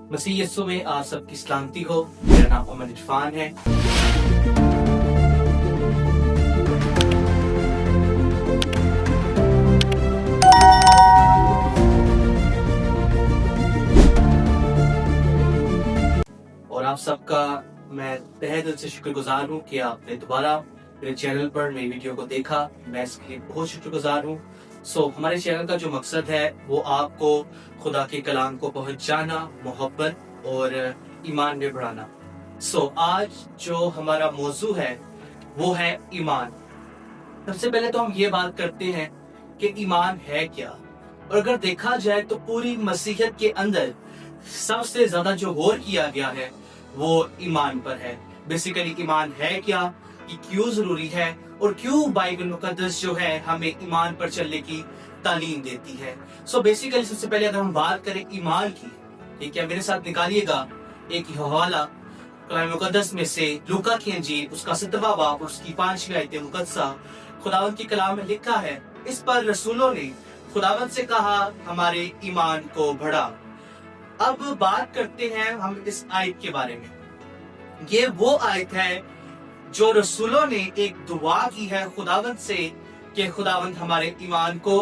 मसीह यस्सु में आप सबकी सलामती हो। मेरा नाम अमन इरफान है। और आप सबका मैं तहे दिल से शुक्रगुजार हूँ कि आपने दोबारा मेरे चैनल पर मेरी वीडियो को देखा। मैं इसके लिए बहुत शुक्रगुजार हूँ। हमारे चैनल का जो मकसद है वो आपको खुदा के कलाम को पहुंचाना, मोहब्बत और ईमान में बढ़ाना। आज जो हमारा मौजू है वो है ईमान। सबसे पहले तो हम ये बात करते हैं कि ईमान है क्या। और अगर देखा जाए तो पूरी मसीहत के अंदर सबसे ज्यादा जो गौर किया गया है वो ईमान पर है। बेसिकली ईमान है क्या, ये क्यों जरूरी है और क्यों बाइबल मुकद्दस जो है हमें ईमान पर चलने की तालीम देती है। बेसिकली सबसे पहले अगर हम बात करें ईमान की, ठीक है, मेरे साथ निकालिएगा एक हवाला कलाम मुकद्दस में से लूका की अंजील उसका 17वां बाब और उसकी 5वीं आयत मुकद्दसा। खुदावंद की कलाम में लिखा है, इस पर रसूलों ने खुदावंद से कहा, हमारे ईमान को बढ़ा। अब बात करते हैं हम इस आयत के बारे में। ये वो आयत है जो रसूलों ने एक दुआ की है खुदावंद से कि खुदावंद हमारे ईमान को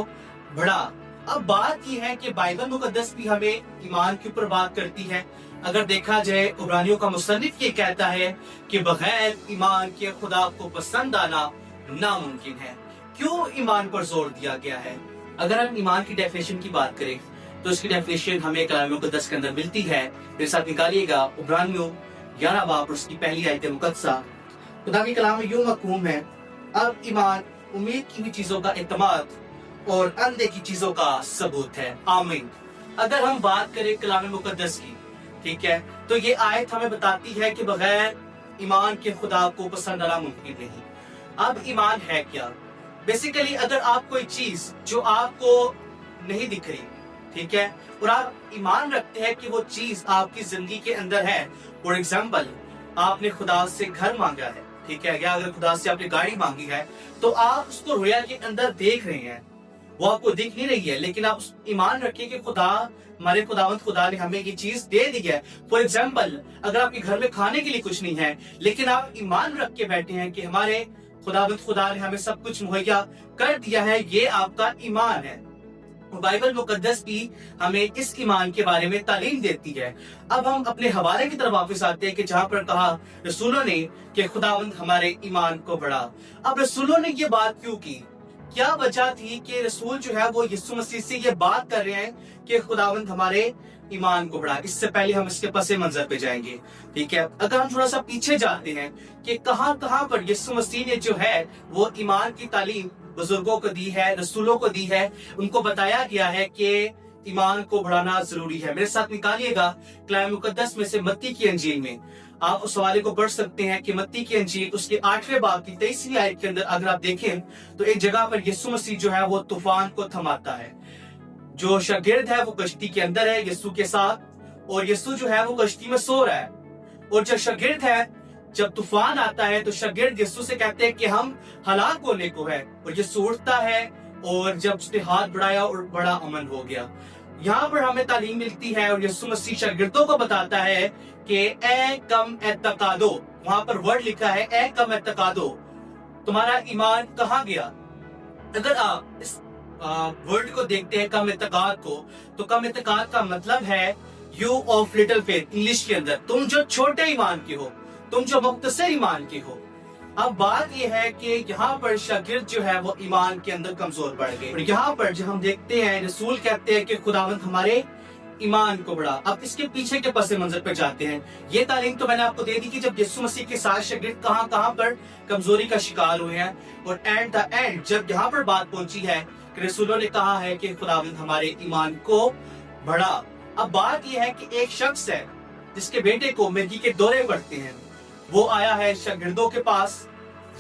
बढ़ा। अब बात ये है कि बाइबल मुकद्दस भी हमें ईमान के ऊपर बात करती है। अगर देखा जाए इब्रानियों का मुसन्निफ ये कहता है कि बगैर ईमान के खुदा को पसंद आना नामुमकिन है। क्यों ईमान पर जोर दिया गया है? अगर हम ईमान की डेफिनेशन की बात करें तो इसकी डेफिनेशन हमें कलाम मुकद्दस के अंदर मिलती है। मेरे साथ निकालिएगा इब्रानियों 11 बाब और उसकी पहली आयत मुकद्दसा। खुदा के कलाम में यूं मफहूम है, अब ईमान उम्मीद की हुई चीजों का इत्मीनान और अनदेखी चीजों का सबूत है। आमीन। अगर हम बात करें कलाम मुकद्दस की, ठीक है, तो ये आयत हमें बताती है कि बगैर ईमान के खुदा को पसंद आना मुमकिन नहीं। अब ईमान है क्या? बेसिकली अगर आप कोई चीज जो आपको नहीं दिख रही, ठीक है, और आप ईमान रखते हैं कि वो चीज आपकी जिंदगी के अंदर है। फॉर एग्जाम्पल, आपने खुदा से घर मांगा है, ठीक है, या अगर खुदा से आपने गाड़ी मांगी है तो आप उसको रोया के अंदर देख रहे हैं, वो आपको दिख नहीं रही है, लेकिन आप ईमान रखिए कि खुदा, हमारे खुदावंद खुदा ने हमें ये चीज दे दी है। फॉर एग्जाम्पल, अगर आपके घर में खाने के लिए कुछ नहीं है लेकिन आप ईमान रख के बैठे हैं कि हमारे खुदावंद खुदा ने हमें सब कुछ मुहैया कर दिया है, ये आपका ईमान है। बाइबल मुकद्दस भी हमें इस ईमान के बारे में तालीम देती है। अब हम अपने हवाले की तरफ वापस आते हैं कि जहाँ पर कहा रसूलों ने कि खुदावंद हमारे ईमान को बढ़ा। अब रसूलों ने ये बात क्यों की? क्या वजह थी कि रसूल जो है वो यीशु मसीह से ये बात कर रहे हैं कि खुदावंद हमारे ईमान को बढ़ा? इससे पहले हम इसके पसे मंजर पे जाएंगे, ठीक है। अगर हम थोड़ा सा पीछे जाते हैं कि कहाँ पर यीशु मसीह ने जो है वो ईमान की तालीम बुजुर्गों को दी है, रसूलों को दी है, उनको बताया गया है कि ईमान को बढ़ाना जरूरी है। मेरे साथ निकालिएगा कलाम मुकद्दस में से मत्ती की अंजील में। आप उस हवाले को पढ़ सकते हैं कि मत्ती की अंजील उसके 8वें बाब की 23वीं आयत के अंदर अगर आप देखें तो एक जगह पर यीशु मसीह जो है वो तूफान को थमाता है। जो शागिर्द है वो कश्ती के अंदर है यीशु के साथ, और यीशु जो है वो कश्ती में सो रहा है। और जो शागिर्द है, जब तूफान आता है तो शागिर्द यीशु से कहते हैं कि हम हलाक होने को है, और यीशु उठता है और जब उसने हाथ बढ़ाया और बड़ा अमन हो गया। यहाँ पर हमें तालीम मिलती है और यीशु मसीह शागिर्दों को बताता है कि ए कम एतकादो, वहां पर वर्ड लिखा है ए कम एतकादो, तुम्हारा ईमान कहाँ गया? अगर आप इस वर्ड को देखते हैं कम एतकाद को, तो कम एतकाद का मतलब है you of little faith. English के अंदर तुम जो छोटे ईमान के हो, तुम जो मुख्तसर ईमान के हो। अब बात यह है कि यहाँ पर शागिर्द जो है वो ईमान के अंदर कमजोर पड़ गए। और यहाँ पर जो हम देखते हैं रसूल कहते हैं कि खुदावंद हमारे ईमान को बढ़ा। अब इसके पीछे के पस मंजर पे जाते हैं। ये तालीम तो मैंने आपको दे दी कि जब यीशु मसीह के साथ शागिर्द कहाँ पर कमजोरी का शिकार हुए हैं, और एट द एंड जब यहाँ पर बात पहुंची है कि रसूलों ने कहा है कि खुदावंद हमारे ईमान को बढ़ा। अब बात यह है कि एक शख्स है जिसके बेटे को मिर्गी के दौरे पड़ते हैं। वो आया है शागिर्दों के पास।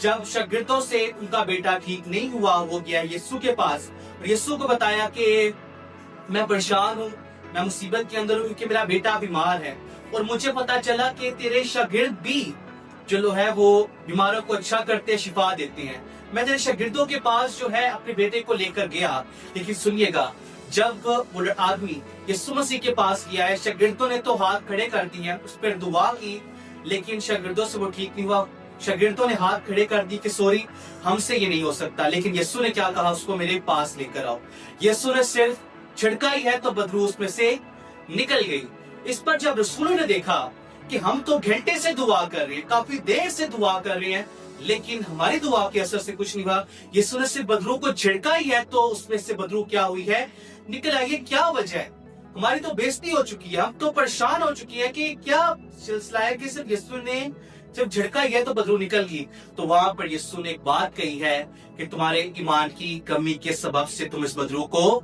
जब शागिर्दों से उनका बेटा ठीक नहीं हुआ, वो गया यीशु के पास और यीशु को बताया कि मैं परेशान हूँ, मैं मुसीबत के अंदर हूँ क्योंकि मेरा बेटा बीमार है, और मुझे पता चला कि तेरे शागिर्द भी जो है वो बीमारों को अच्छा करते, शिफा देते हैं। मैं तेरे शागिर्दों के पास जो है अपने बेटे को लेकर गया। लेकिन सुनिएगा, जब वो आदमी यीशु मसीह के पास गया है, शागिर्दों ने तो हाथ खड़े कर दिए हैं, उस पर दुआ की, लेकिन शागिर्दों से वो ठीक नहीं हुआ। शागिर्दों ने हाथ खड़े कर दी कि सॉरी, हमसे ये नहीं हो सकता। लेकिन यीशु ने क्या कहा, उसको मेरे पास लेकर आओ। यीशु ने सिर्फ छिड़का ही है तो बदबू उसमें से निकल गई। इस पर जब रसूलों ने देखा कि हम तो घंटे से दुआ कर रहे हैं, काफी देर से दुआ कर रहे हैं, लेकिन हमारी दुआ के असर से कुछ नहीं हुआ, यीशु ने सिर्फ बदरू को छिड़का ही है तो उसमें से बदरू क्या हुई है, निकल आई है। क्या वजह है? हमारी तो बेइज्जती हो चुकी है, हम तो परेशान हो चुकी है कि क्या सिलसिला है कि सिर्फ यीशु ने जब झड़का ही है तो बदरू निकल गई। तो वहां पर यीशु ने एक बात कही है कि तुम्हारे ईमान की कमी के सबब से तुम इस बदरू को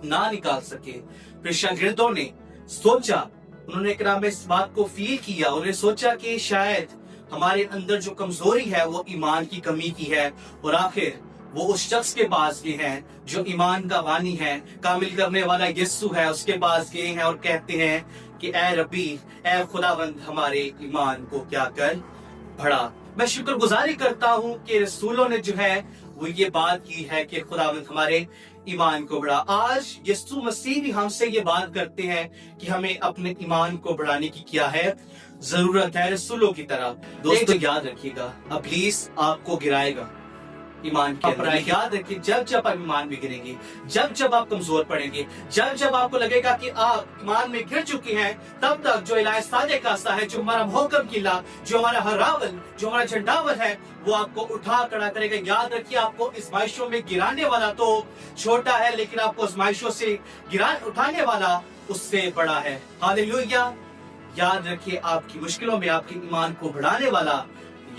ना निकाल सके। फिर शागिर्दों ने सोचा, उन्होंने इकराम में इस बात को फील किया, उन्होंने सोचा कि शायद हमारे अंदर जो कमजोरी है वो ईमान की कमी की है, और आखिर वो उस शख्स के पास गए हैं जो ईमान का वानी है, कामिल करने वाला यीशु है, उसके पास गए हैं और कहते हैं कि ए रब्बी, ए खुदावंद, हमारे ईमान को क्या कर बढ़ा। मैं शुक्रगुजारी करता हूँ कि रसूलों ने जो है वो ये बात की है कि खुदावंद हमारे ईमान को बढ़ा। आज यीशु मसीह भी हमसे ये बात करते हैं कि हमें अपने ईमान को बढ़ाने की क्या है, जरूरत है, रसूलों की तरह। दोस्तों याद रखिएगा, इब्लीस आपको गिराएगा ईमान के अंदर। याद रखिए, जब जब आप ईमान में गिरेंगे, जब जब आप कमजोर पड़ेंगे, जब जब आपको लगेगा कि आप ईमान में गिर चुके हैं, तब तक जो इलाज सादे कास्ता है, जो हमारा मोहकम किला, जो हमारा हरावल, जो हमारा झंडावर है, वो आपको उठा खड़ा करेगा। याद रखिए, आपको आजमाइशों में गिराने वाला तो छोटा है, लेकिन आपको आजमाइशों से उठाने वाला उससे बड़ा है। हालेलुया। याद रखिए, आपकी मुश्किलों में आपके ईमान को बढ़ाने वाला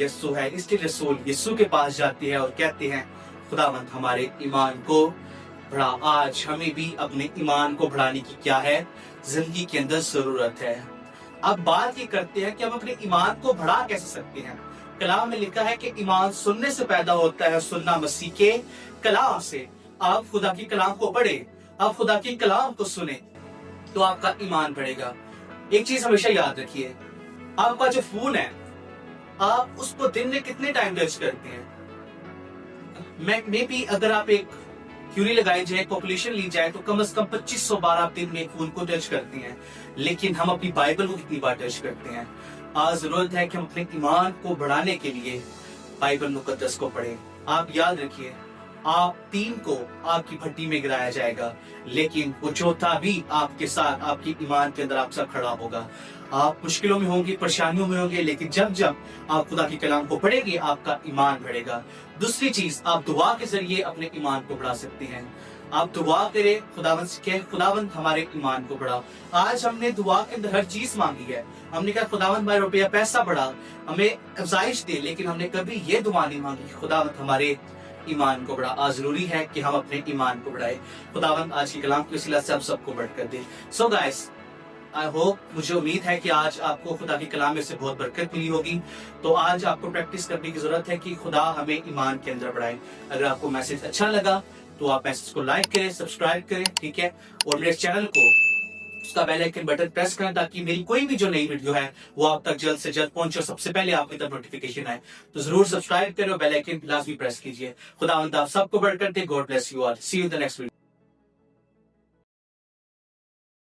यीशु है। इसलिए रसूल यीशु के पास जाते हैं और कहते हैं, खुदावंद हमारे ईमान को बढ़ा। आज हमें भी अपने ईमान को बढ़ाने की क्या है, जिंदगी के अंदर जरूरत है। अब बात ये करते हैं कि हम अपने ईमान को बढ़ा कैसे सकते हैं। कलाम में लिखा है कि ईमान सुनने से पैदा होता है, सुनना मसीह के कलाम से। आप खुदा की कलाम को पढ़े, आप खुदा की कलाम को सुने, तो आपका ईमान बढ़ेगा। एक चीज हमेशा याद रखिए, आपका जो फोन है, आप उसको दिन में कितने टाइम टच करते हैं? मे बी अगर आप एक थ्योरी लगाई जाए, पॉपुलेशन ली जाए, तो कम से कम 2500 बार आप दिन में फोन को टच करते हैं। लेकिन हम अपनी बाइबल को कितनी बार टच करते हैं? आज जरूरत है कि हम अपने ईमान को बढ़ाने के लिए बाइबल मुकद्दस को पढ़ें। आप याद रखिए, आप 3 को आपकी भट्टी में गिराया जाएगा, लेकिन वो चौथा भी आपके साथ आपकी ईमान के अंदर आपसे खड़ा होगा। आप मुश्किलों में होंगे, परेशानियों में होंगे, लेकिन जब जब आप खुदा की कलाम को पढ़ेंगे, आपका ईमान बढ़ेगा। दूसरी चीज, आप दुआ के जरिए अपने ईमान को बढ़ा सकते हैं। आप दुआ करें, खुदावंद से कहें, खुदावंद हमारे ईमान को बढ़ाओ। आज हमने दुआ के अंदर हर चीज मांगी है, हमने कहा खुदावंद हमारे रुपया पैसा बढ़ा, हमें अफजाइश दे, लेकिन हमने कभी ये दुआ नहीं मांगी खुदावंद हमारे ईमान को बढ़ा। आज जरूरी है कि हम अपने ईमान को बढ़ाए। खुदावंद आज की कलाम की वसीला से हम सबको बढ़कर दे। सो गाइस, आई होप, मुझे उम्मीद है कि आज आपको खुदा की कलाम में से बहुत बरकत मिली होगी। तो आज आपको प्रैक्टिस करने की जरूरत है कि खुदा हमें ईमान के अंदर बढ़ाए। अगर आपको मैसेज अच्छा लगा तो आप मैसेज को लाइक करें, सब्सक्राइब करें, ठीक है, और मेरे चैनल को उसका बेल आइकन बटन प्रेस करें, ताकि मेरी कोई भी जो नई वीडियो है वो आप तक जल्द से जल्द पहुंचे और सबसे पहले आपकी तरफ नोटिफिकेशन आए। तो जरूर सब्सक्राइब करें और बेल आइकन लाजमी प्रेस कीजिए। खुदावंद आप सबको बरकत दे। God bless you all. See you in the next video.